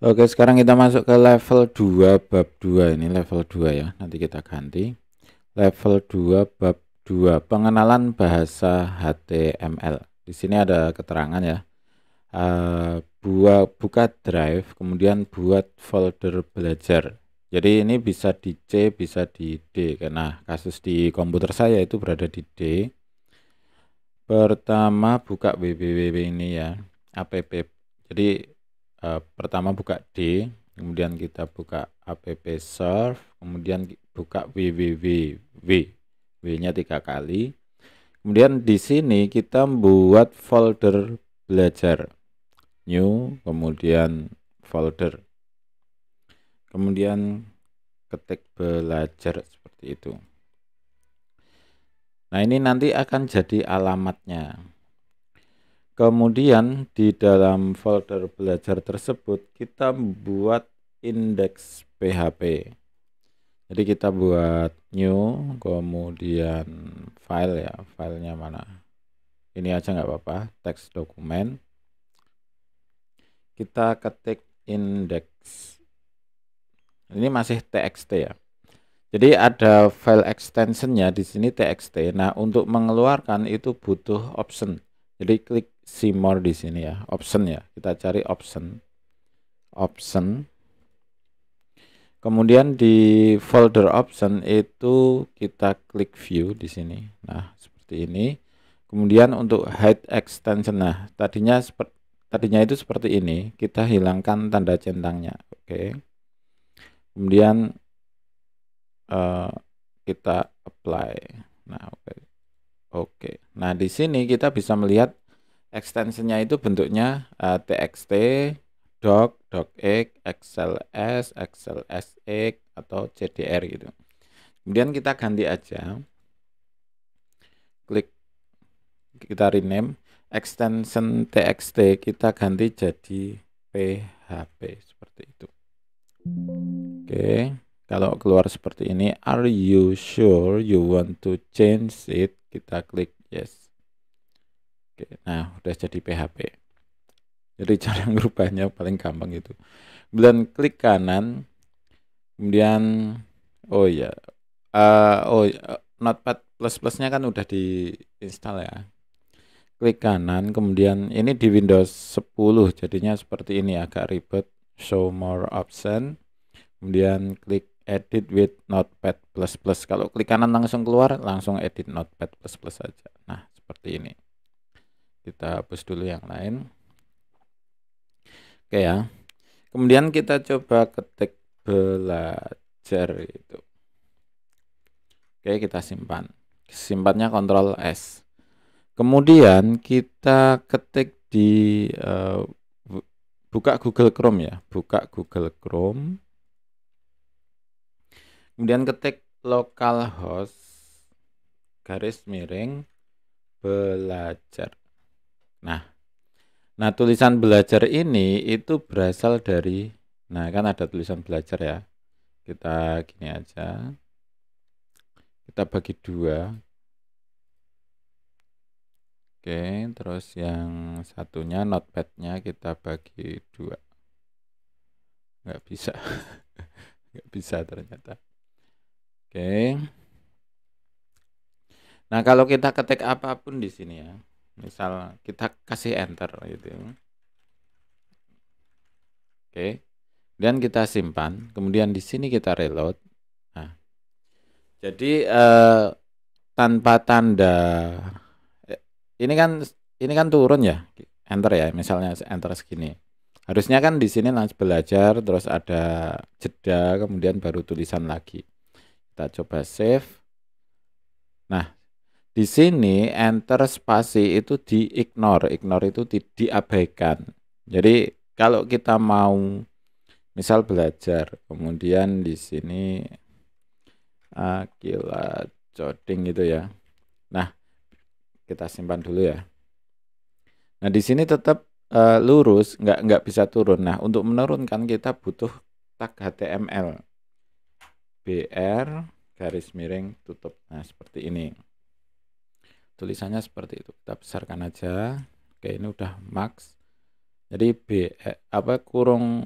Oke, sekarang kita masuk ke level 2 bab 2. Ini level 2 ya. Nanti kita ganti. Level 2 bab 2, pengenalan bahasa HTML. Di sini ada keterangan ya. Buka drive, kemudian buat folder belajar. Jadi ini bisa di C, bisa di D. Karena kasus di komputer saya itu berada di D. Pertama buka www ini ya, app. Jadi pertama buka D, kemudian kita buka app serve, kemudian buka www, W-nya 3 kali. Kemudian di sini kita buat folder belajar, new, kemudian folder, kemudian ketik belajar seperti itu. Nah, ini nanti akan jadi alamatnya. Kemudian di dalam folder belajar tersebut kita buat indeks PHP. Jadi kita buat new, kemudian file ya, filenya mana? Ini aja nggak apa-apa, teks dokumen. Kita ketik indeks. Ini masih txt ya. Jadi ada file extensionnya di sini txt. Nah, untuk mengeluarkan itu butuh option. Jadi klik see more di sini ya, option ya. Kita cari option. Kemudian di folder option itu kita klik view di sini. Nah, seperti ini. Kemudian untuk hide extension. Nah, tadinya itu seperti ini. Kita hilangkan tanda centangnya. Oke. Kemudian kita apply. Nah, oke. Nah, di sini kita bisa melihat extensionnya itu bentuknya txt, doc, docx, xls, xlsx atau cdr gitu. Kemudian kita ganti aja. Klik, kita rename extension txt, kita ganti jadi php seperti itu. Oke. Kalau keluar seperti ini, are you sure you want to change it? Kita klik yes. Oke, nah udah jadi PHP. Jadi cara ngerubahnya paling gampang itu. Kemudian klik kanan, kemudian oh ya, Notepad plus-plusnya kan udah diinstal ya. Klik kanan, kemudian ini di Windows 10 jadinya seperti ini, agak ribet. Show more option, kemudian klik edit with notepad plus plus. Kalau klik kanan langsung keluar, langsung edit notepad plus plus saja. Nah, seperti ini. Kita hapus dulu yang lain. Oke ya. Kemudian kita coba ketik belajar itu. Oke, kita simpan. Simpannya Ctrl S. Kemudian kita ketik di buka Google Chrome ya. Buka Google Chrome. Kemudian ketik localhost garis miring belajar. Nah, tulisan belajar ini itu berasal dari, nah kan ada tulisan belajar ya. Kita gini aja. Kita bagi dua. Oke, terus yang satunya notepadnya kita bagi dua. Nggak bisa. Nggak bisa ternyata. Oke. Nah, kalau kita ketik apapun di sini ya, misal kita kasih enter gitu. Oke. Dan kita simpan, kemudian di sini kita reload. Nah, jadi tanpa tanda ini kan turun ya, enter ya, misalnya enter segini. Harusnya kan di sini langsung belajar, terus ada jeda, kemudian baru tulisan lagi. Kita coba save. Nah, di sini enter spasi itu di-ignore, ignore itu diabaikan. Jadi kalau kita mau misal belajar, kemudian di sini Akila coding gitu ya. Nah, kita simpan dulu ya. Nah, di sini tetap lurus, nggak bisa turun. Nah, untuk menurunkan kita butuh tag HTML. BR garis miring tutup. Nah, seperti ini. Tulisannya seperti itu. Kita besarkan aja. Oke, ini udah max. Jadi kurung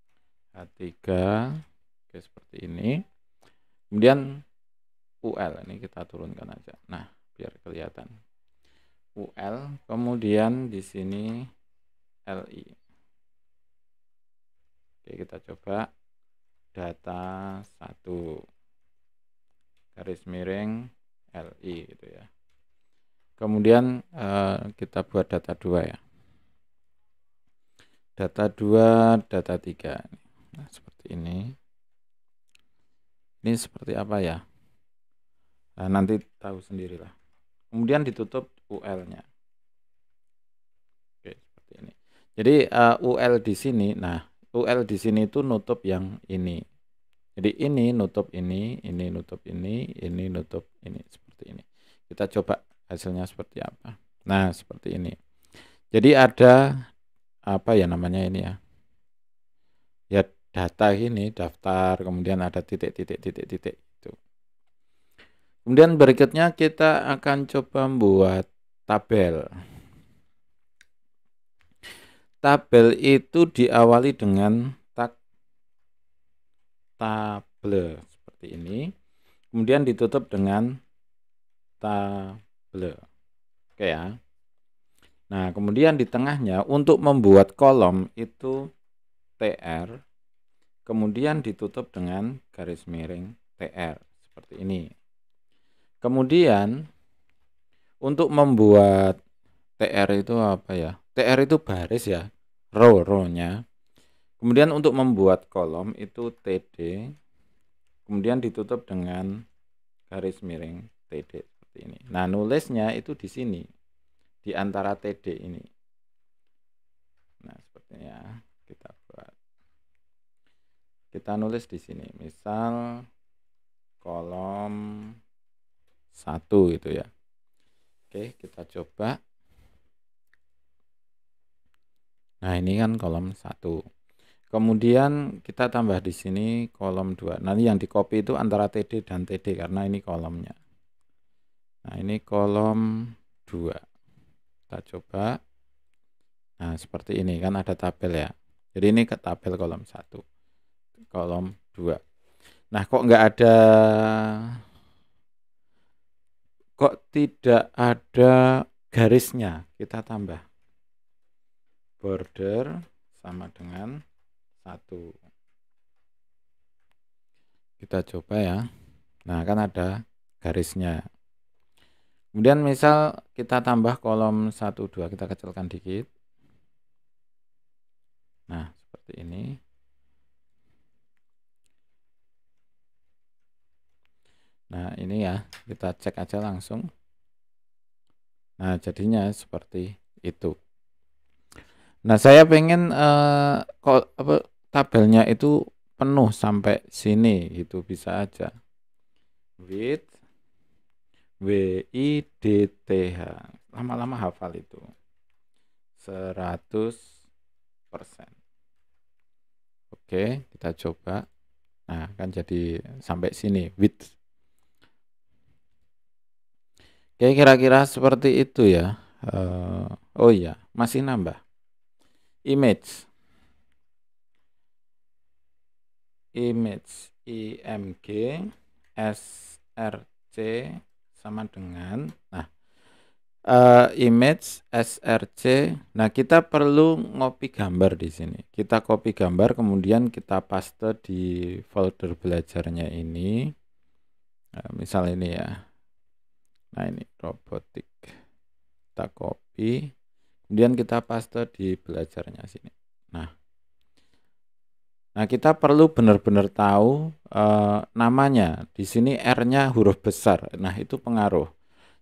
3. Oke, seperti ini. Kemudian UL ini kita turunkan aja. Nah, biar kelihatan. UL, kemudian di sini LI. Oke, kita coba data 1 garis miring LI gitu ya. Kemudian kita buat data 2 ya. Data 2, data 3. Nah, seperti ini. Ini seperti apa ya? Nah, nanti tahu sendirilah. Kemudian ditutup UL-nya. Oke, seperti ini. Jadi UL di sini, nah UL di sini itu nutup yang ini. Jadi ini nutup ini nutup ini nutup ini, seperti ini. Kita coba hasilnya seperti apa. Nah, seperti ini. Jadi ada apa ya namanya ini ya? Ya data ini, daftar, kemudian ada titik itu. Kemudian berikutnya kita akan coba membuat tabel. Tabel itu diawali dengan tag table seperti ini. Kemudian ditutup dengan table. Oke ya. Nah, kemudian di tengahnya untuk membuat kolom itu TR. Kemudian ditutup dengan garis miring TR seperti ini. Kemudian untuk membuat TR itu apa ya? TR itu baris ya, row-nya. Kemudian untuk membuat kolom itu TD. Kemudian ditutup dengan garis miring TD seperti ini. Nah, nulisnya itu di sini, di antara TD ini. Nah, sepertinya kita buat. Kita nulis di sini, misal kolom 1 gitu ya. Oke, kita coba. Nah, ini kan kolom 1. Kemudian kita tambah di sini kolom 2. Nanti yang di copy itu antara TD dan TD karena ini kolomnya. Nah, ini kolom 2. Kita coba. Nah, seperti ini kan ada tabel ya. Jadi ini ke tabel kolom 1. Kolom 2. Nah, kok tidak ada garisnya? Kita tambah. Border sama dengan 1. Kita coba ya. Nah, kan ada garisnya. Kemudian misal kita tambah kolom 1, 2. Kita kecilkan dikit. Nah, seperti ini. Nah, ini ya, kita cek aja langsung. Nah, jadinya seperti itu. Nah, saya pengen tabelnya itu penuh sampai sini, gitu bisa aja. Width WIDTH. Lama-lama hafal itu. 100%. Oke, kita coba. Nah, kan jadi sampai sini width. Oke, kira-kira seperti itu ya. Oh iya, masih nambah. Image IMG SRC sama dengan image SRC. Nah, kita perlu ngopi gambar di sini. Kita copy gambar, kemudian kita paste di folder belajarnya ini. Misal ini ya. Nah, ini robotik. Kita copy, kemudian kita paste di belajarnya sini. Nah, kita perlu benar-benar tahu namanya. Di sini R-nya huruf besar. Nah, itu pengaruh.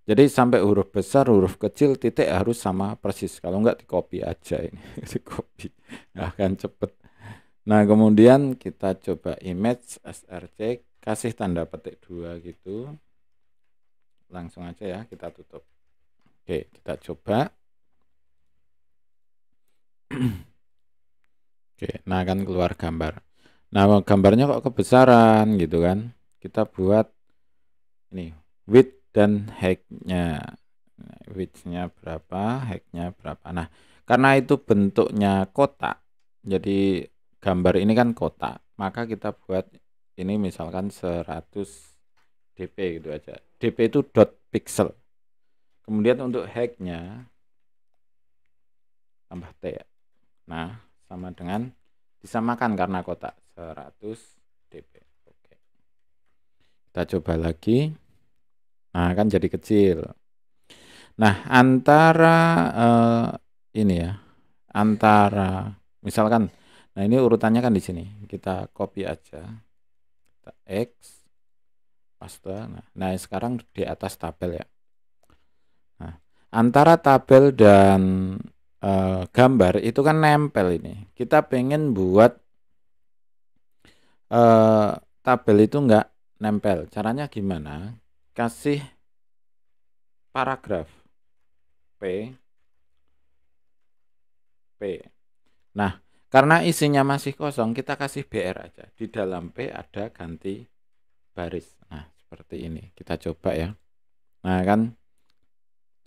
Jadi sampai huruf besar, huruf kecil, titik harus sama persis. Kalau enggak di copy aja ini. Di copy. Nah, akan cepet. Nah, kemudian kita coba image SRC, kasih tanda petik 2 gitu. Langsung aja ya, kita tutup. Oke, kita coba. Oke, nah kan keluar gambar. Nah, gambarnya kok kebesaran gitu kan. Kita buat ini width dan height-nya. Width-nya berapa, height-nya berapa. Nah, karena itu bentuknya kotak, jadi gambar ini kan kotak. maka kita buat ini misalkan 100 dp gitu aja. Dp itu dot pixel. Kemudian untuk height-nya tambah T ya. Nah, sama dengan disamakan karena kotak 100 dp. Oke. Kita coba lagi. Nah, kan jadi kecil. Nah, antara ini ya, antara misalkan, nah ini urutannya kan di sini. Kita copy aja. Kita X, paste. Nah, sekarang di atas tabel ya. Nah, antara tabel dan gambar itu kan nempel ini. Kita pengen buat tabel itu enggak nempel. Caranya gimana? Kasih paragraf P. Nah, karena isinya masih kosong, kita kasih BR aja. Di dalam P ada ganti baris. Nah, seperti ini. Kita coba ya. Nah, kan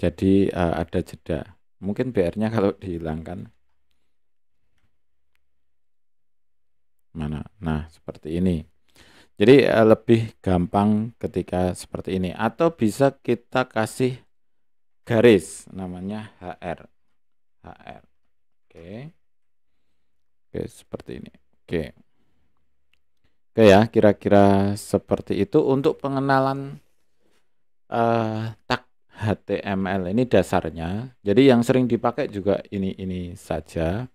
jadi ada jeda. Mungkin BR-nya kalau dihilangkan. Mana? Nah, seperti ini. Jadi lebih gampang ketika seperti ini. Atau bisa kita kasih garis. Namanya HR. HR. Oke. Oke, seperti ini. Oke. Oke ya, kira-kira seperti itu untuk pengenalan tag HTML ini dasarnya. Jadi yang sering dipakai juga ini saja.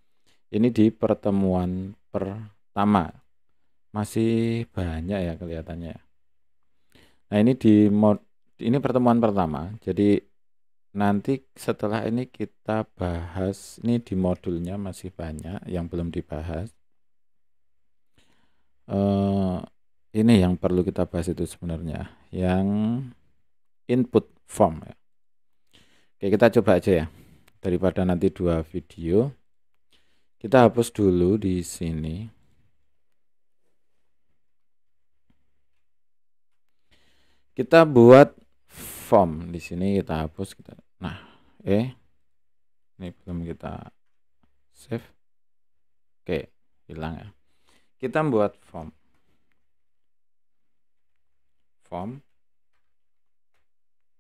Ini di pertemuan pertama. Masih banyak ya kelihatannya. Nah, ini pertemuan pertama. Jadi nanti setelah ini kita bahas, ini di modulnya masih banyak yang belum dibahas. Ini yang perlu kita bahas itu sebenarnya, yang input form ya. Oke, kita coba aja ya. Daripada nanti 2 video, kita hapus dulu di sini. Kita buat form di sini, kita hapus kita. Nah, ini belum kita save. Oke, hilang ya. Kita buat form.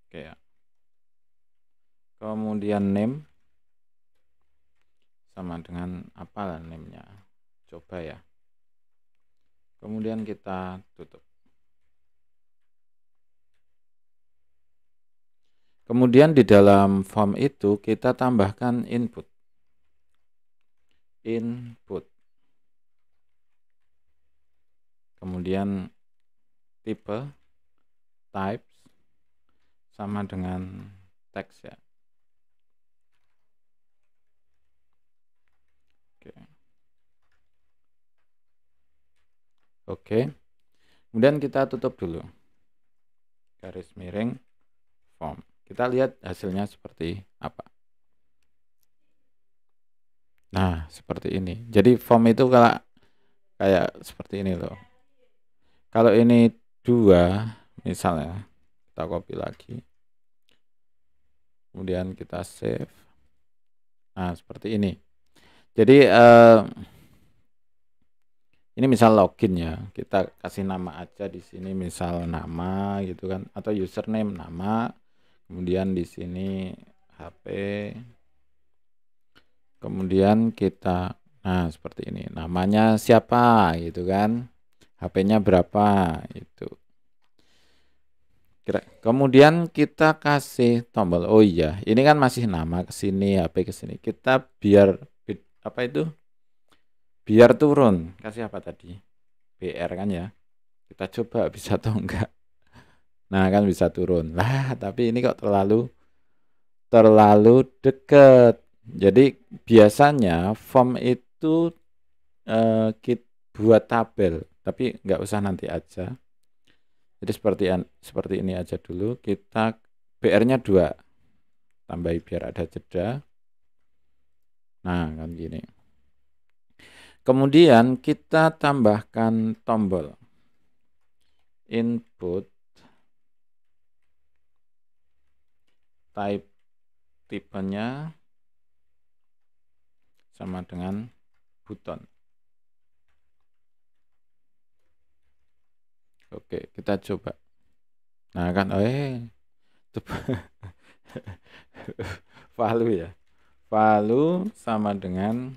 Oke ya. Kemudian name sama dengan apa lah name-nya. Coba ya. Kemudian kita tutup. Kemudian di dalam form itu kita tambahkan input. Kemudian tipe, types, sama dengan teks ya. Oke. Kemudian kita tutup dulu. Garis miring form. Kita lihat hasilnya seperti apa. Nah, seperti ini. Jadi form itu kalau kayak seperti ini loh. Kalau ini 2, misalnya, kita copy lagi. Kemudian kita save. Nah, seperti ini. Jadi ini misal login ya. Kita kasih nama aja di sini, misal nama gitu kan, atau username nama. Kemudian di sini HP. Kemudian kita, nah seperti ini, namanya siapa gitu kan, HP-nya berapa itu. Kemudian kita kasih tombol. Oh iya, ini kan masih nama ke sini, HP ke sini. Kita biar apa itu? Biar turun. Kasih apa tadi? BR kan ya. Kita coba bisa atau enggak. Nah, kan bisa turun. Lah, tapi ini kok terlalu deket. Jadi biasanya form itu kita buat tabel, tapi nggak usah nanti aja. Jadi seperti ini aja dulu. Kita BR-nya 2, tambahi biar ada jeda. Nah, kan gini. Kemudian kita tambahkan tombol input, tipenya sama dengan button. Oke, kita coba. Nah kan, coba. Value ya. Value sama dengan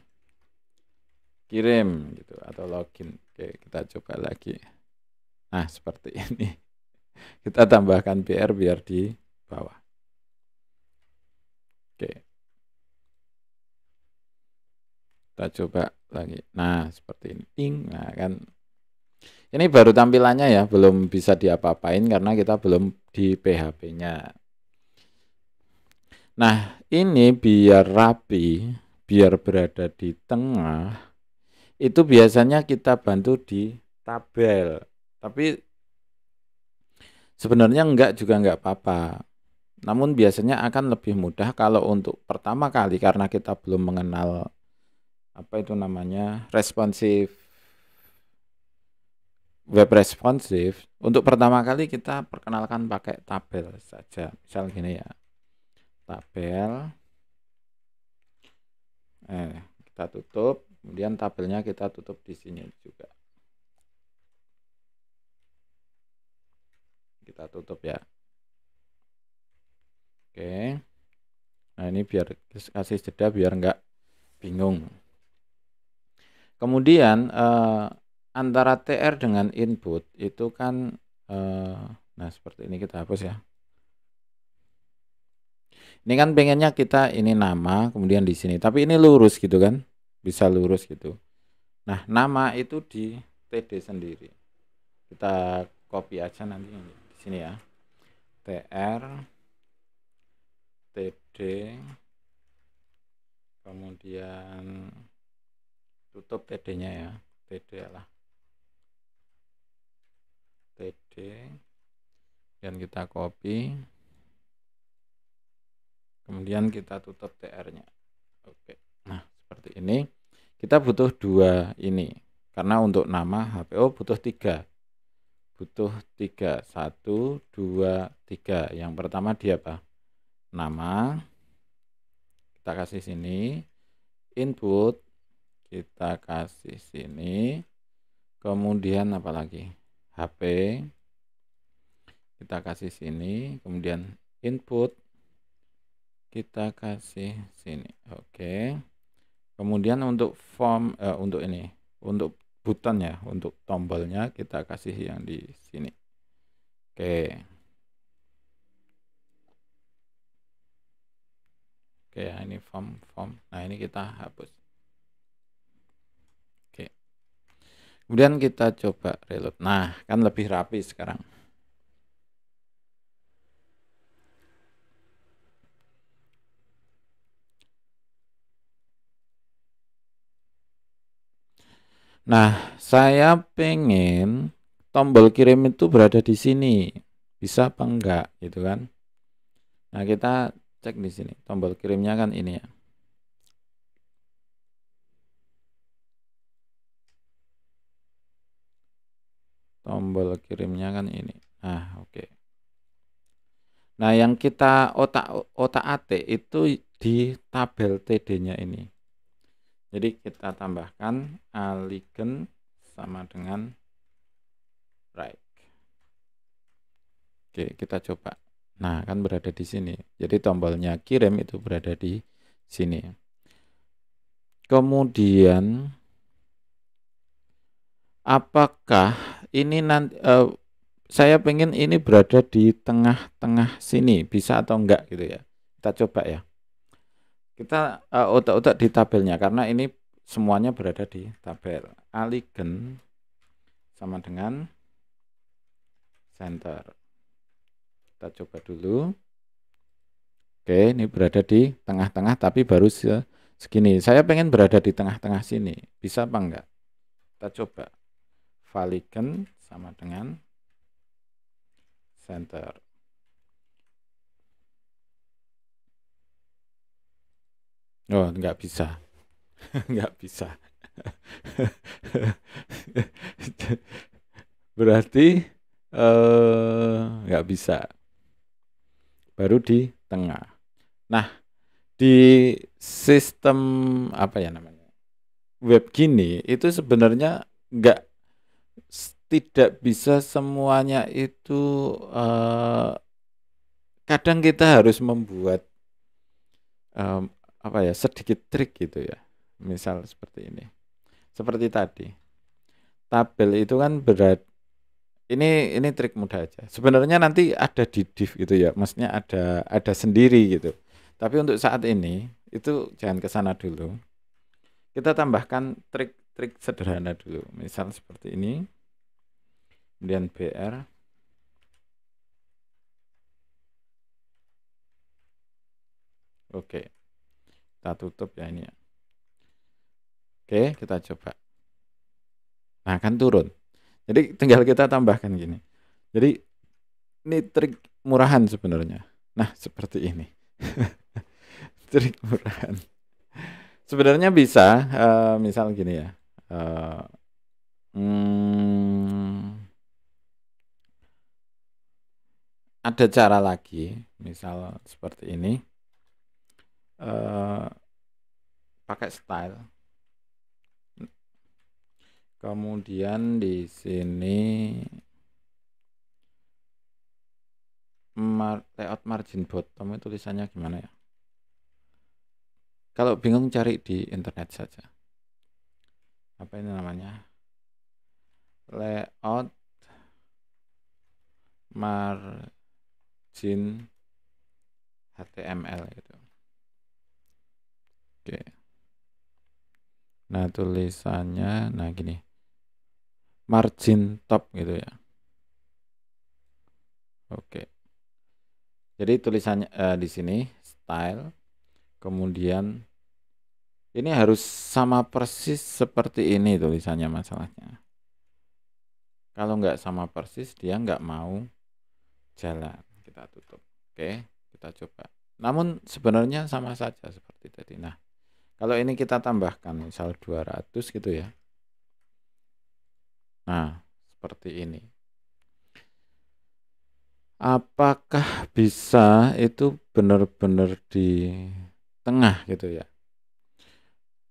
kirim gitu atau login. Oke, kita coba lagi. Nah, seperti ini. Kita tambahkan BR biar di bawah. Oke. Kita coba lagi. Nah, seperti ini. Nah, kan ini baru tampilannya ya, belum bisa diapa-apain karena kita belum di PHP-nya. Nah, ini biar rapi, biar berada di tengah, itu biasanya kita bantu di tabel. Tapi sebenarnya juga enggak apa-apa. Namun biasanya akan lebih mudah kalau untuk pertama kali karena kita belum mengenal apa itu namanya web responsif. Untuk pertama kali kita perkenalkan pakai tabel saja. Misal gini ya, tabel. Kita tutup, kemudian tabelnya kita tutup di sini juga. Kita tutup ya. Oke. Nah ini biar kasih jeda biar enggak bingung. Kemudian antara TR dengan input itu kan nah seperti ini kita hapus ya. Ini kan pengennya kita ini nama kemudian di sini, tapi ini lurus gitu kan, bisa lurus gitu. Nah nama itu di TD sendiri. Kita copy aja nanti di sini ya. TR TD kemudian tutup TD-nya ya. TD lah. TD dan kita copy. Kemudian kita tutup TR-nya. Oke. Nah, seperti ini. Kita butuh 2 ini. Karena untuk nama HPO butuh 3. Butuh 3. 1, 2, 3. Yang pertama dia apa? Nama. Kita kasih sini. Input. Kita kasih sini. Kemudian apa lagi? HP. Kita kasih sini. Kemudian input. Kita kasih sini. Oke. Kemudian untuk form untuk ini, untuk button ya, untuk tombolnya kita kasih yang di sini. Oke. Oke, ini form. Nah, ini kita hapus. Oke. Kemudian kita coba reload. Nah, kan lebih rapi sekarang. Nah, saya pengen tombol kirim itu berada di sini. Bisa apa enggak gitu kan? Nah, kita cek di sini. Tombol kirimnya kan ini ya. Tombol kirimnya kan ini. Nah, oke. Nah, yang kita otak-atik itu di tabel TD-nya ini. Jadi kita tambahkan aligen sama dengan right. Oke, kita coba. Nah, kan berada di sini. Jadi tombolnya kirim itu berada di sini. Kemudian apakah ini nanti saya pengen ini berada di tengah-tengah sini, bisa atau enggak gitu ya. Kita coba ya. Kita otak-otak di tabelnya karena ini semuanya berada di tabel. Aligen sama dengan center. Kita coba dulu. Oke, ini berada di tengah-tengah tapi baru segini. Saya pengen berada di tengah-tengah sini. Bisa apa enggak? Kita coba. Valigen sama dengan center. Oh, enggak bisa. Enggak bisa. Berarti enggak bisa. Baru di tengah. Nah, di sistem apa ya namanya? Web gini itu sebenarnya enggak tidak bisa semuanya itu kadang kita harus membuat apa ya, sedikit trik gitu ya. Misal seperti ini. Seperti tadi. Tabel itu kan ini trik mudah aja. Sebenarnya nanti ada di div gitu ya. Maksudnya ada sendiri gitu. Tapi untuk saat ini itu jangan ke sana dulu. Kita tambahkan trik-trik sederhana dulu. Misal seperti ini. Kemudian BR. Oke. Kita tutup ya ini ya. Oke, kita coba. Nah, kan turun. Jadi tinggal kita tambahkan gini. Jadi ini trik murahan sebenarnya. Nah, seperti ini. Trik murahan. Sebenarnya bisa, misal gini ya. eh, hmm, ada cara lagi, misal seperti ini. eh, Pakai style. Kemudian di sini layout margin bottom itu tulisannya gimana ya? Kalau bingung cari di internet saja. Apa ini namanya? Layout margin HTML gitu. Oke. Nah, tulisannya nah gini. Margin top gitu ya. Oke. Jadi tulisannya di sini style, kemudian ini harus sama persis seperti ini tulisannya masalahnya. Kalau nggak sama persis dia nggak mau jalan. Kita tutup. Oke, kita coba. Namun sebenarnya sama saja seperti tadi. Nah, kalau ini kita tambahkan misal 200 gitu ya. Nah, seperti ini. Apakah bisa itu benar-benar di tengah gitu ya?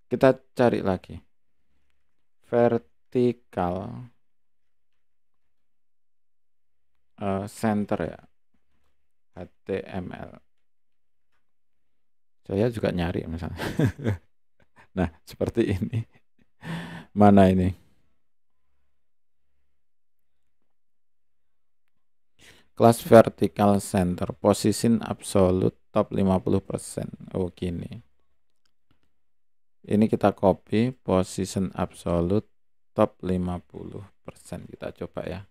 Kita cari lagi. Vertikal center ya. HTML. Saya juga nyari misalnya. Nah, seperti ini. Mana ini? Kelas vertical center, position absolute top 50%. Oh, gini. Ini kita copy, position absolute top 50%. Kita coba ya.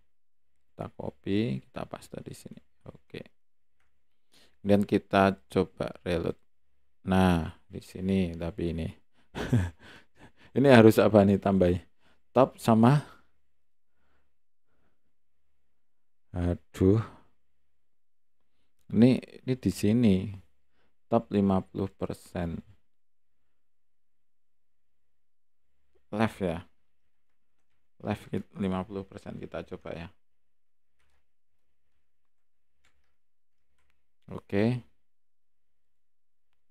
Kita copy, kita paste di sini. Oke. Kemudian kita coba reload. Nah, di sini tapi ini. Ini harus apa nih tambahin? Top sama aduh. Ini di sini. Top 50%. Left ya. Left 50% kita coba ya. Oke.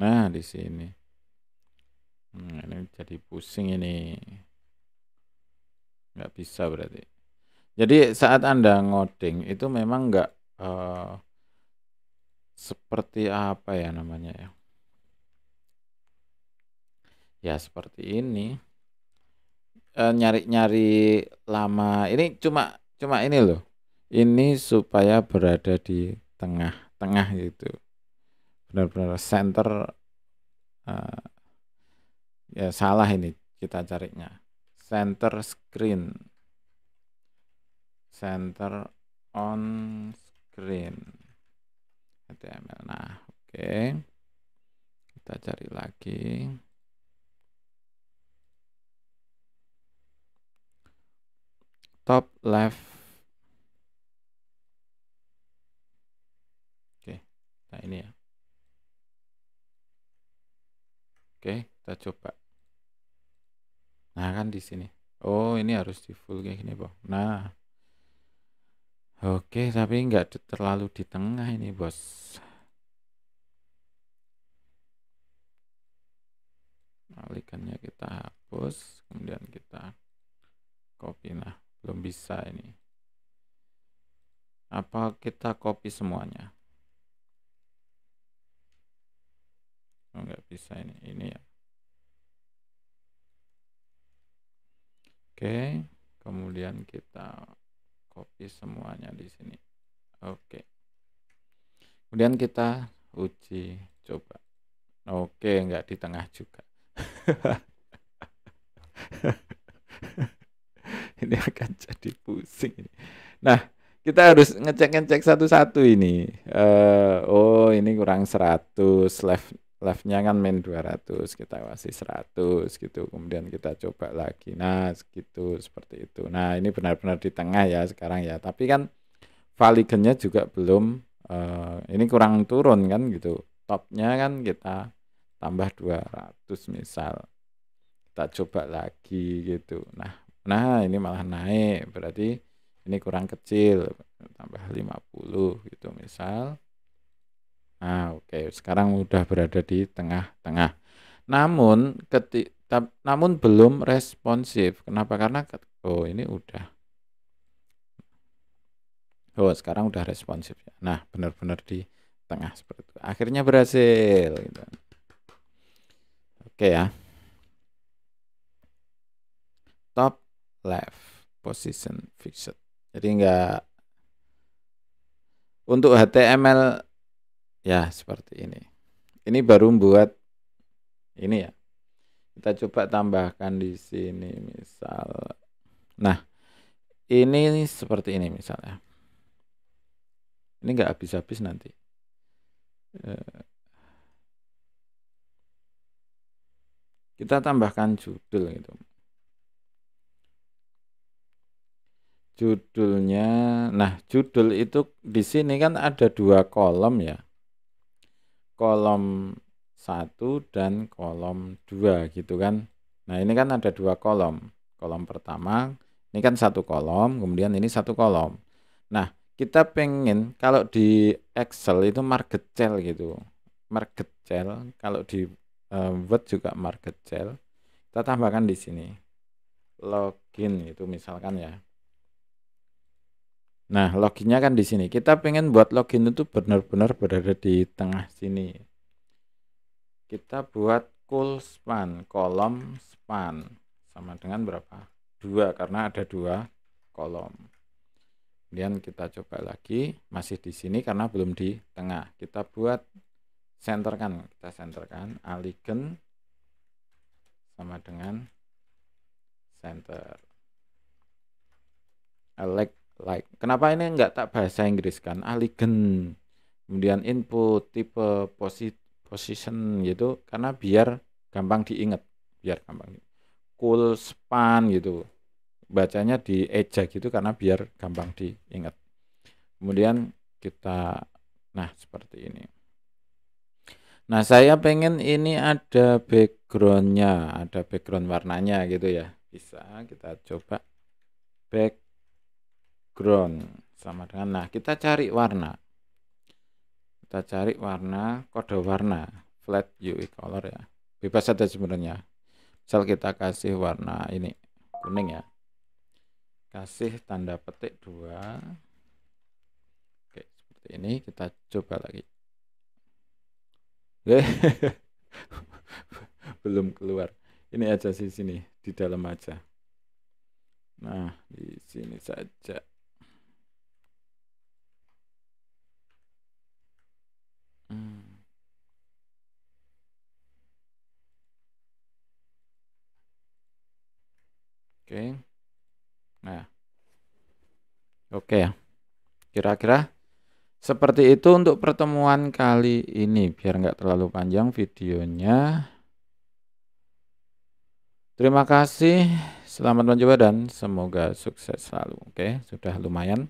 Nah, di sini. Ini jadi pusing ini. Nggak bisa berarti. Jadi saat Anda ngoding itu memang nggak seperti apa ya namanya ya. Ya seperti ini. Nyari-nyari lama. Ini cuma ini loh. Ini supaya berada di tengah-tengah gitu. Benar-benar center. eh, Ya salah ini kita carinya. Center screen. Center on screen. HTML. Nah, oke. Kita cari lagi. Top left. Oke. Nah, ini ya. Oke, kita coba. Nah, kan di sini. Oh, ini harus di full kayak gini, Bos. Nah. Oke, tapi nggak terlalu di tengah ini, Bos. Alikannya kita hapus, kemudian kita copy. Nah, belum bisa ini. Apa kita copy semuanya? Oh, nggak bisa ini ya. Oke, kemudian kita copy semuanya di sini. Oke. Kemudian kita uji coba. Oke, nggak di tengah juga. Ini akan jadi pusing ini. Nah, kita harus ngecek satu-satu ini. Oh, ini kurang 100, leftnya kan main 200, kita kasih 100 gitu. Kemudian kita coba lagi. Nah, segitu seperti itu. Nah, ini benar-benar di tengah ya sekarang ya. Tapi kan valigennya juga belum, ini kurang turun kan gitu. Topnya kan kita tambah 200 misal. Kita coba lagi gitu. Nah ini malah naik, berarti ini kurang kecil, tambah 50 gitu misal. Nah oke, sekarang udah berada di tengah-tengah. Namun belum responsif. Kenapa? Karena oh ini udah. Oh sekarang udah responsif ya. Nah benar-benar di tengah seperti itu. Akhirnya berhasil. Gitu. Oke ya. Top left position fixed. Jadi enggak untuk HTML ya seperti ini. Ini baru buat ini ya. Kita coba tambahkan di sini misal. Nah, ini seperti ini misalnya. Ini enggak habis-habis nanti. Kita tambahkan judul gitu. Judulnya, nah judul itu di sini kan ada 2 kolom ya. Kolom 1 dan kolom 2 gitu kan. Nah ini kan ada 2 kolom. Kolom pertama, ini kan 1 kolom, kemudian ini 1 kolom. Nah kita pengen kalau di Excel itu market cell gitu. Market cell, kalau di Word juga market cell. Kita tambahkan di sini. Login itu misalkan ya. Nah, loginnya kan di sini. Kita pengen buat login itu benar-benar berada di tengah sini. Kita buat cool span, kolom span. Sama dengan berapa? 2, karena ada 2 kolom. Kemudian kita coba lagi, masih di sini karena belum di tengah. Kita buat centerkan, kita centerkan, aligned sama dengan center. Like. Kenapa ini enggak tak bahasa Inggris kan? Aligned. Kemudian input tipe position gitu karena biar gampang diingat, cool span gitu. Bacanya di eja gitu karena biar gampang diingat. Kemudian kita seperti ini. Nah, saya pengen ini ada backgroundnya, ada background warnanya gitu ya. Bisa kita coba background sama dengan, nah kita cari warna. Kita cari warna, kode warna, flat UI color ya. Bebas saja sebenarnya. Misal kita kasih warna ini, kuning ya. Kasih tanda petik 2. Oke, seperti ini. Kita coba lagi. Belum keluar. Ini aja sih sini, di dalam aja. Nah, di sini saja. Oke. Nah. Oke ya. Kira-kira seperti itu untuk pertemuan kali ini. Biar nggak terlalu panjang videonya. Terima kasih. Selamat mencoba dan semoga sukses selalu. Oke, sudah lumayan.